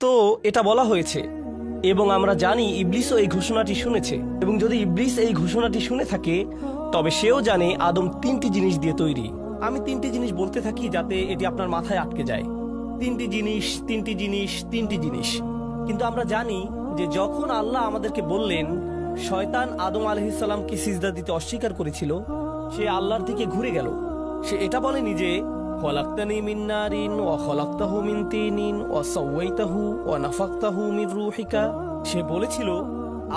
তো এটা বলা হয়েছে এবং আমরা জানি ইবলিসও এই ঘোষণাটি শুনেছে, এবং যদি ইবলিস এই ঘোষণাটি শুনে থাকে তবে সেও জানে আদম 3টি জিনিস দিয়ে তৈরি। আমি 3টি জিনিস বলতে থাকি যাতে এটি আপনার মাথায় আটকে যায়। 3টি জিনিস, 3টি জিনিস, 3টি জিনিস। কিন্তু আমরা জানি যে যখন আল্লাহ আমাদেরকে বললেন শয়তান আদম আলাইহিস সালামকে সিজদা দিতে অস্বীকার করেছিল, সে আল্লাহর দিকে ঘুরে গেল। সে এটা বলেনি যে খলাকতানি মিন নারিন ওয়া খলাকতাহু মিন তিনিন ওয়া সাওয়াইতাহু ওয়া নাফাখতাহু মির রূহিকা। সে বলেছিল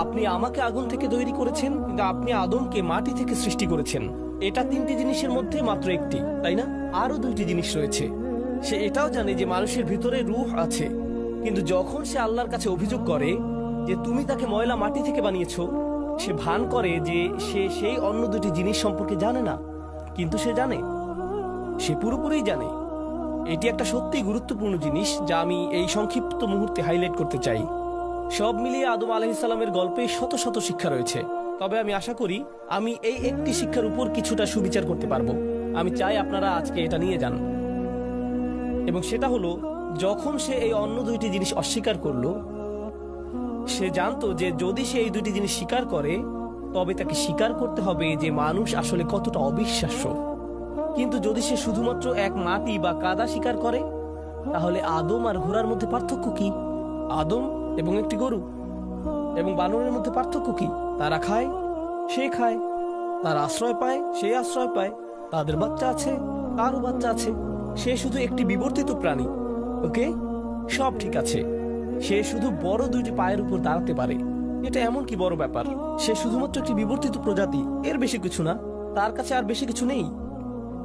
আপনি আমাকে আগুন থেকে তৈরি করেছেন, কিন্তু আপনি আদমকে মাটি থেকে সৃষ্টি করেছেন। এটা 3টি জিনিসের মধ্যে মাত্র একটি, তাই না? আরো 2টি জিনিস রয়েছে। সে এটাও জানে যে মানুষের ভিতরে রূহ আছে, কিন্তু যখন সে আল্লাহর কাছে অভিযোগ করে যে তুমি তাকে ময়লা মাটি থেকে বানিয়েছো, সে ভান করে যে সে সেই অন্য 2টি জিনিস সম্পর্কে জানে না, কিন্তু সে জানে, সে পুরোপুরি জানে। এটি একটা সত্যিই গুরুত্বপূর্ণ জিনিস যা আমি এই সংক্ষিপ্ত মুহূর্তে হাইলাইট করতে চাই। সব মিলিয়ে আদম আলাইহিস সালামের গল্পে শত শত শিক্ষা রয়েছে, তবে আমি আশা করি আমি এই একটি শিক্ষার উপর কিছুটা সুবিচার করতে পারবো। আমি চাই আপনারা আজকে এটা নিয়ে যান, এবং সেটা হলো যখন সে এই অন্য 2টি জিনিস অস্বীকার করলো, সে জানতো যে যদি সে এই 2টি জিনিস স্বীকার করে তবে তাকে স্বীকার করতে হবে যে মানুষ আসলে কতটা অবিশ্বাস্য। কিন্তু যদি সে শুধুমাত্র এক মাটি বা কাদা স্বীকার করে, তাহলে আদম আর ঘোড়ার মধ্যে পার্থক্য কি? আদম এবং একটি গরু এবং বানরের মধ্যে পার্থক্য কি? তারা খায়, সে খায়, তার আশ্রয় পায়, সে আশ্রয় পায়, তাদের বাচ্চা আছে, তারও বাচ্চা আছে। সে শুধু একটি বিবর্তিত প্রাণী। ওকে, সব ঠিক আছে। সে শুধু বড় 2টি পায়ের উপর দাঁড়াতে পারে। এটা এমন কি বড় ব্যাপার? সে শুধুমাত্র একটি বিবর্তিত প্রজাতি, এর বেশি কিছু না। তার কাছে আর বেশি কিছু নেই।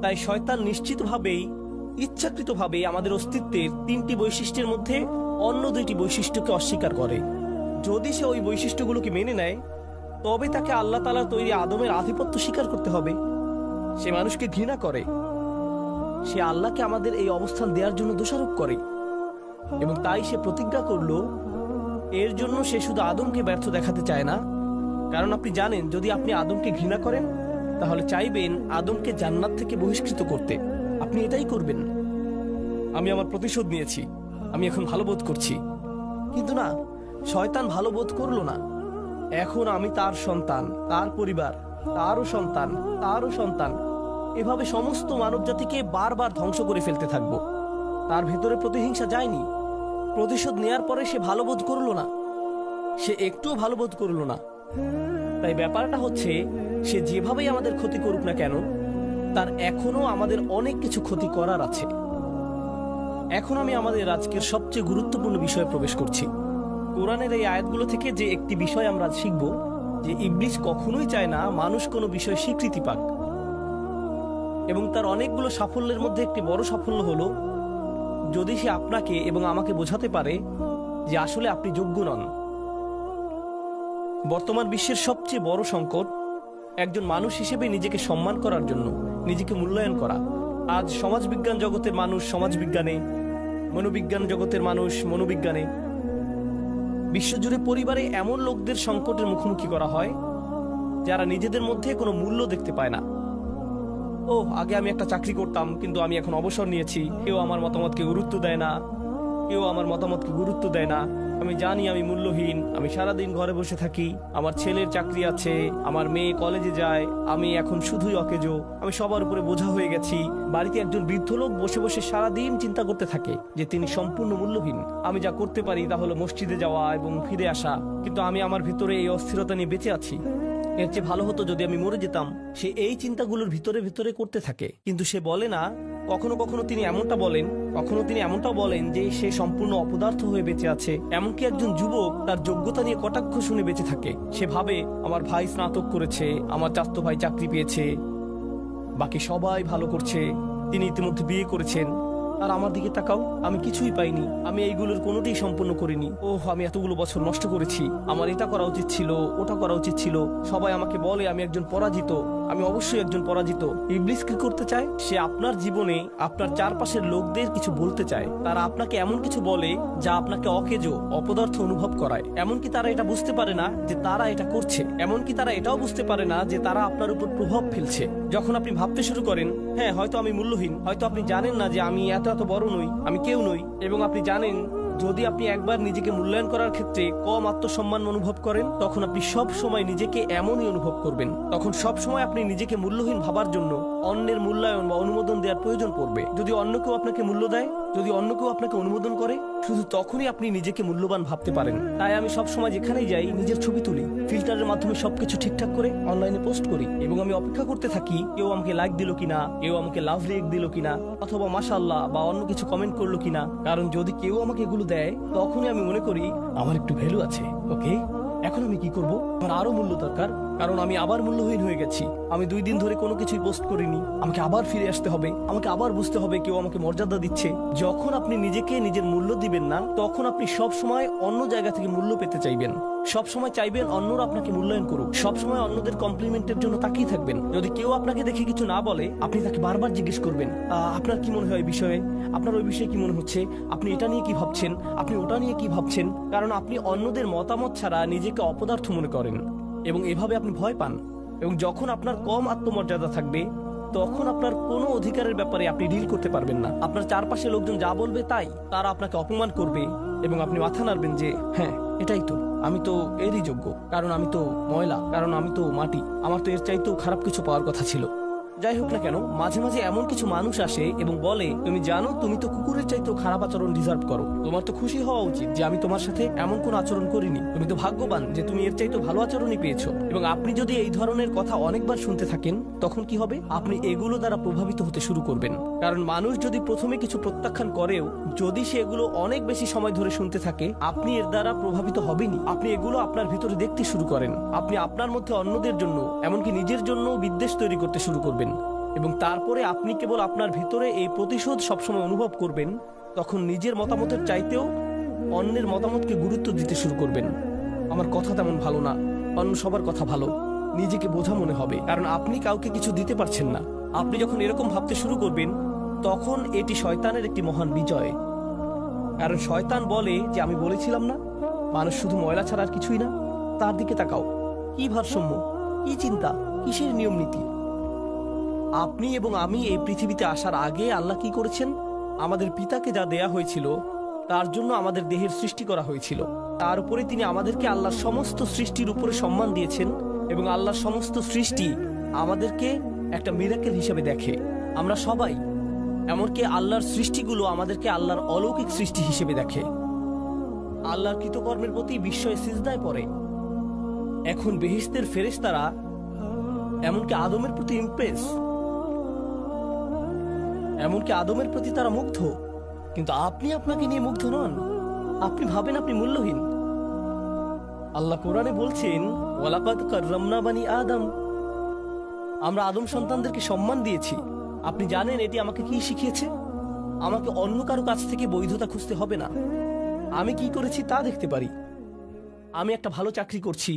তাই শয়তান নিশ্চিতভাবেই, ইচ্ছাকৃতভাবেই আমাদের অস্তিত্বের 3টি বৈশিষ্ট্যের মধ্যে অন্য 2টি বৈশিষ্ট্যকে অস্বীকার করে। যদি সে ওই বৈশিষ্ট্যগুলোকে মেনে নেয় তবে তাকে আল্লাহ তাআলার তৈরি আদমের আধিপত্য স্বীকার করতে হবে। সে মানুষকে ঘৃণা করে, সে আল্লাহকে আমাদের এই অবস্থান দেওয়ার জন্য দোষারোপ করে, এবং তাই সে প্রতিজ্ঞা করলো এর জন্য সে শুধু আদমকে ব্যর্থ দেখাতে চায় না। কারণ আপনি জানেন, যদি আপনি আদমকে ঘৃণা করেন তাহলে চাইবেন আদমকে জান্নাত থেকে বহিষ্কৃত করতে। আপনি এটাই করবেন। আমি আমার প্রতিশোধ নিয়েছি, আমি এখন ভালো বোধ করছি। কিন্তু না, শয়তান ভালো বোধ করলো না। এখন আমি তার সন্তান, তার পরিবার, তারও সন্তান, তারও সন্তান, এভাবে সমস্ত মানবজাতিকে বারবার ধ্বংস করে ফেলতে থাকবো। তার ভেতরে প্রতিহিংসা যায়নি। প্রতিশোধ নেয়ার পরে সে ভালো বোধ করলো না, সে একটুও ভালো বোধ করলো না। তাই ব্যাপারটা হচ্ছে, সে যেভাবেই আমাদের ক্ষতি করুক না কেন, তার এখনো আমাদের অনেক কিছু ক্ষতি করার আছে। এখন আমি আমাদের আজকের সবচেয়ে গুরুত্বপূর্ণ বিষয়ে প্রবেশ করছি। কোরআনের এই আয়াতগুলো থেকে যে একটি বিষয় আমরা শিখব, যে ইবলিস কখনোই চায় না মানুষ কোনো বিষয়ে স্বীকৃতি পাক। এবং তার অনেকগুলো সাফল্যের মধ্যে একটি বড় সাফল্য হলো যদি সে আপনাকে এবং আমাকে বোঝাতে পারে যে আসলে আপনি যোগ্য নন। বর্তমান বিশ্বের সবচেয়ে বড় সংকট একজন মানুষ হিসেবে নিজেকে সম্মান করার জন্য নিজেকে মূল্যায়ন করা। আজ সমাজবিজ্ঞান জগতের মানুষ সমাজবিজ্ঞানে, মনোবিজ্ঞান জগতের মানুষ মনোবিজ্ঞানে, বিশ্বজুড়ে পরিবারে এমন লোকদের সংকটের মুখোমুখি করা হয় যারা নিজেদের মধ্যে কোনো মূল্য দেখতে পায় না। ও, আগে আমি একটা চাকরি করতাম, কিন্তু আমি এখন অবসর নিয়েছি। কেউ আমার মতামতকে গুরুত্ব দেয় না, কেউ আমার মতামতকে গুরুত্ব দেয় না। আমি জানি আমি মূল্যহীন। আমি সারাদিন ঘরে বসে থাকি, আমার ছেলের চাকরি আছে, আমার মেয়ে কলেজে যায়, আমি এখন শুধুই অকেজো, আমি সবার উপরে বোঝা হয়ে গেছি। বাড়িতে একজন বৃদ্ধ লোক বসে বসে সারাদিন চিন্তা করতে থাকে যে তিনি সম্পূর্ণ মূল্যহীন। আমি যা করতে পারি তা হলো মসজিদে যাওয়া এবং ফিরে আসা, কিন্তু আমি আমার ভিতরে এই অস্থিরতা নিয়ে বেঁচে আছি। এর চেয়ে ভালো হতো যদি আমি মরে যেতাম। সে এই চিন্তাগুলোর ভিতরে ভিতরে করতে থাকে, কিন্তু সে বলে না। কখনো কখনো তিনি এমনটাও বলেন যে সে সম্পূর্ণ অপদার্থ হয়ে বেঁচে আছে। এমনকি একজন যুবক তার যোগ্যতা নিয়ে কটাক্ষ শুনে বেঁচে থাকে। সে ভাবে আমার ভাই স্নাতক করেছে, আমার চাচাতো ভাই চাকরি পেয়েছে, বাকি সবাই ভালো করছে, তিনি ইতিমধ্যে বিয়ে করেছেন, আর আমার দিকে তাকাও, আমি কিছুই পাইনি, আমি এইগুলোর কোনোটাই সম্পূর্ণ করিনি। ওহ, আমি এতগুলো বছর নষ্ট করেছি, আমার এটা করা উচিত ছিল, ওটা করা উচিত ছিল। সবাই আমাকে বলে আমি একজন পরাজিত, আমি অবশ্যই একজন পরাজিত। ইবলিস কি করতে চায়? সে আপনার জীবনে আপনার চারপাশের লোকদের কিছু বলতে চায়। তারা আপনাকে এমন কিছু বলে যা আপনাকে অকেজো, অপদার্থ অনুভব করায়। এমনকি তারা এটা বুঝতে পারে না যে তারা এটা করছে। এমনকি তারা এটাও বুঝতে পারে না যে তারা আপনার উপর প্রভাব ফেলছে। যখন আপনি ভাবতে শুরু করেন, হ্যাঁ হয়তো আমি মূল্যহীন, হয়তো আপনি জানেন না যে আমি এত বড় নই, আমি কেউ নই, এবং আপনি জানেন যদি আপনি একবার নিজেকে মূল্যায়ন করার ক্ষেত্রে কম আত্মসম্মান অনুভব করেন, তখন আপনি সব সময় নিজেকে এমনই অনুভব করবেন। তখন সব সময় আপনি নিজেকে মূল্যহীন ভাবার জন্য অন্যের মূল্যায়ন বা অনুমোদন দেওয়ার প্রয়োজন পড়বে। যদি অন্য কেউ আপনাকে মূল্য দেয়, যদি অন্য কেউ আপনাকে অনুমোদন করে, শুধু তখনই আপনি নিজেকে মূল্যবান ভাবতে পারেন। তাই আমি সব সময় যেখানেই যাই নিজের ছবি তুলি, ফিল্টারের মাধ্যমে সবকিছু ঠিকঠাক করে অনলাইনে পোস্ট করি এবং আমি অপেক্ষা করতে থাকি কেউ আমাকে লাইক দিল কিনা, কেউ আমাকে লাভ রিয়েক্ট দিল কিনা, অথবা মাশাআল্লাহ বা অন্য কিছু কমেন্ট করলো কিনা। কারণ যদি কেউ আমাকে এগুলো দেয়, তখনই আমি মনে করি আমার একটু ভ্যালু আছে। ওকে, এখন আমি কি করব? আমার আরো মূল্য দরকার, কারণ আমি আবার মূল্যহীন হয়ে গেছি। আমি 2 দিন ধরে কোনো কিছুই পোস্ট করিনি, আমাকে আবার ফিরে আসতে হবে, আমাকে আবার বুঝতে হবে কেউ আমাকে মর্যাদা দিচ্ছে। যখন আপনি নিজেকে নিজের মূল্য দিবেন না, তখন আপনি সব সময় অন্য জায়গা থেকে মূল্য পেতে চাইবেন। সব সময় চাইবেন অন্যরা আপনাকে মূল্যায়ন করুক, সব সময় অন্যদের কমপ্লিমেন্টের জন্য তাকিয়ে থাকবেন। যদি কেউ আপনাকে দেখে কিছু না বলে, আপনি তাকে বারবার জিজ্ঞেস করবেন আপনার কি মনে হয় এই বিষয়ে, আপনার ওই বিষয়ে কি মনে হচ্ছে, আপনি এটা নিয়ে কি ভাবছেন, আপনি ওটা নিয়ে কি ভাবছেন। কারণ আপনি অন্যদের মতামত ছাড়া নিজেকে অপদার্থ মনে করেন এবং এভাবে আপনি ভয় পান। এবং যখন আপনার কম আত্মমর্যাদা থাকবে, তখন আপনার কোনো অধিকারের ব্যাপারে আপনি ডিল করতে পারবেন না। আপনার চারপাশে লোকজন যা বলবে তাই, তারা আপনাকে অপমান করবে এবং আপনি মাথা নাড়বেন যে হ্যাঁ এটাই তো, আমি তো এরই যোগ্য, কারণ আমি তো ময়লা, কারণ আমি তো মাটি, আমার তো এর চাইতেও খারাপ কিছু পাওয়ার কথা ছিল। যাই হোক না কেন, মাঝে মাঝে এমন কিছু মানুষ আসে এবং বলে তুমি জানো তুমি তো কুকুরের চাইতেও খারাপ আচরণ ডিজার্ভ করো, তোমার তো খুশি হওয়া উচিত যে আমি তোমার সাথে এমন কোন আচরণ করিনি, তুমি তো ভাগ্যবান যে তুমি এর চাইতেও ভালো আচরণই পেয়েছো। এবং আপনি যদি এই ধরনের কথা অনেকবার শুনতে থাকেন, তখন কি হবে? আপনি এগুলো দ্বারা প্রভাবিত হতে শুরু করবেন। কারণ মানুষ যদি প্রথমে কিছু প্রত্যাখ্যান করেও, যদি সে এগুলো অনেক বেশি সময় ধরে শুনতে থাকে, আপনি এর দ্বারা প্রভাবিত হবেনই। আপনি এগুলো আপনার ভিতরে দেখতে শুরু করেন, আপনি আপনার মধ্যে অন্যদের জন্য, এমনকি নিজের জন্য বিদ্বেষ তৈরি করতে শুরু করবেন এবং তারপরে আপনি কেবল আপনার ভিতরে এই প্রতিশোধ সবসময় অনুভব করবেন। তখন নিজের মতামতের চাইতেও অন্যের মতামতকে গুরুত্ব দিতে শুরু করবেন। আমার কথা তেমন ভালো না, অন্য সবার কথা ভালো, নিজেকে বোঝা মনে হবে, কারণ আপনি কাউকে কিছু দিতে পারছেন না। আপনি যখন এরকম ভাবতে শুরু করবেন, তখন এটি শয়তানের একটি মহান বিজয়। কারণ শয়তান বলে যে আমি বলেছিলাম না, মানুষ শুধু ময়লা ছাড়া আর কিছুই না। তার দিকে তাকাও, কি ভারসাম্য, কি চিন্তা, কিসের নিয়ম নীতি। আপনি এবং আমি এই পৃথিবীতে আসার আগে আল্লাহ কি করেছেন? আমাদের পিতাকে যা দেয়া হয়েছিল তার জন্য আমাদের দেহের সৃষ্টি করা হয়েছিল। তার উপরে তিনি আমাদেরকে আল্লাহর সমস্ত সৃষ্টির উপরে সম্মান দিয়েছেন এবং আল্লাহর সমস্ত সৃষ্টি আমাদেরকে একটা মিরাকেল হিসেবে দেখে। আমরা সবাই, এমনকি আল্লাহর সৃষ্টিগুলো আমাদেরকে আল্লাহর অলৌকিক সৃষ্টি হিসেবে দেখে। আল্লাহর কৃতকর্মের প্রতি বিস্ময়ে সিজদায় পড়ে। এখন বেহেশতের ফেরেশতারা এমনকি আদমের প্রতি ইমপ্রেস, এমনকি আদমের প্রতি তারা মুগ্ধ। কিন্তু আপনি আপনাকে নিয়ে মুগ্ধ নন, আপনি ভাবেন আপনি মূল্যহীন। আল্লাহ কোরআনে বলছেন, ওয়ালাকাদ কাররামনা বানি আদম, আমরা আদম সন্তানদেরকে সম্মান দিয়েছি। আপনি জানেন এটি আমাকে কি শিখিয়েছে? আমাকে অন্য কারো কাছ থেকে বৈধতা খুঁজতে হবে না। আমি কি করেছি তা দেখতে পারি। আমি একটা ভালো চাকরি করছি,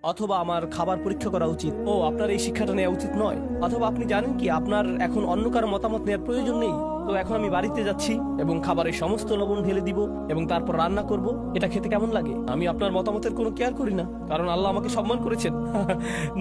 অথবা আমার খাবার পরীক্ষা করা উচিত, ও আপনার এই শিক্ষাটা নেওয়া উচিত নয়। অথবা আপনি জানেন কি আপনার এখন অন্য কারো মতামত নেওয়ার প্রয়োজন নেই, তো এখন আমি বাড়িতে যাচ্ছি এবং খাবারের সমস্ত লবণ ঢেলে দিব এবং তারপর রান্না করব। এটা খেতে কেমন লাগে? আমি আপনার মতামতের কোনো কেয়ার করি না, কারণ আল্লাহ আমাকে সম্মান করেছেন।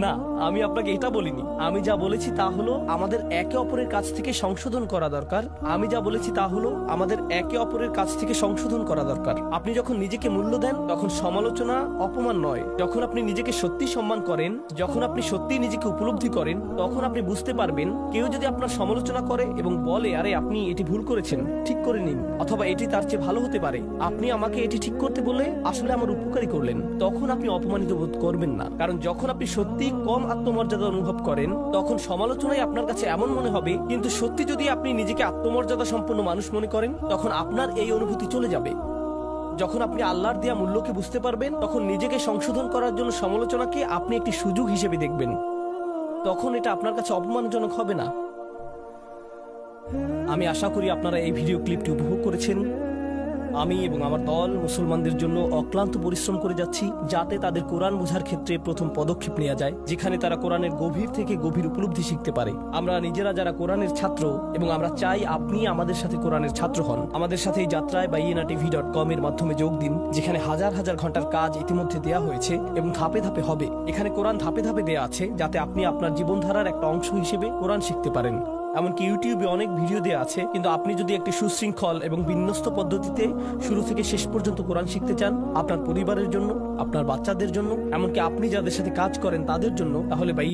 না, আমি আপনাকে এটা বলিনি। আমি যা বলেছি তা হলো আমাদের একে অপরের কাছ থেকে সংশোধন করা দরকার। আমি যা বলেছি তা হলো আমাদের একে অপরের কাছ থেকে সংশোধন করা দরকার। আপনি যখন নিজেকে মূল্য দেন, তখন সমালোচনা অপমান নয়। যখন আপনি নিজেকে সত্যি সম্মান করেন, যখন আপনি সত্যি নিজেকে উপলব্ধি করেন, তখন আপনি বুঝতে পারবেন কেউ যদি আপনার সমালোচনা করে এবং বলে আরে আপনি এটি ভুল করেছেন, ঠিক করে নিন, অথবা এটি তার চেয়ে ভালো হতে পারে, আপনি আমাকে এটি ঠিক করতে বলে আসলে আমার উপকারী করলেন, তখন আপনি অপমানিত বোধ করবেন না। কারণ যখন আপনি সত্যি কম আত্মমর্যাদা অনুভব করেন, তখন সমালোচনাই আপনার কাছে এমন মনে হবে। কিন্তু সত্যি যদি আপনি নিজেকে আত্মমর্যাদা সম্পন্ন মানুষ মনে করেন, তখন আপনার এই অনুভূতি চলে যাবে। যখন আপনি আল্লাহর দেয়া মূল্যকে বুঝতে পারবেন, তখন নিজেকে সংশোধন করার জন্য সমালোচনাকে আপনি একটি সুযোগ হিসেবে দেখবেন। তখন এটা আপনার কাছে অপমানজনক হবে না। আমি আশা করি আপনারা এই ভিডিও ক্লিপটি উপভোগ করেছেন। আমি এবং আমার দল মুসলমানদের জন্য অক্লান্ত পরিশ্রম করে যাচ্ছি, যাতে তাদের কোরআন বোঝার ক্ষেত্রে প্রথম পদক্ষেপ নেওয়া যায়, যেখানে তারা কোরআনের গভীর থেকে গভীর উপলব্ধি শিখতে পারে। আমরা নিজেরা যারা কোরআনের ছাত্র, এবং আমরা চাই আপনি আমাদের সাথে কোরআনের ছাত্র হন। আমাদের সাথে এই যাত্রায় bayyinatv.com এর মাধ্যমে যোগ দিন, যেখানে হাজার হাজার ঘন্টার কাজ ইতিমধ্যে দেয়া হয়েছে এবং ধাপে ধাপে হবে। এখানে কোরআন ধাপে ধাপে দেয়া আছে, যাতে আপনি আপনার জীবনধারার একটা অংশ হিসেবে কোরআন শিখতে পারেন। এমনকি ইউটিউবে অনেক ভিডিও দেওয়া আছে, কিন্তু আপনি যদি একটি সুশৃঙ্খল এবং বিন্যস্ত পদ্ধতিতে শুরু থেকে শেষ পর্যন্ত কোরআন শিখতে চান, আপনার পরিবারের জন্য, আপনার বাচ্চাদের জন্য, এমনকি আপনি যাদের সাথে কাজ করেন তাদের জন্য, তাহলে ভাই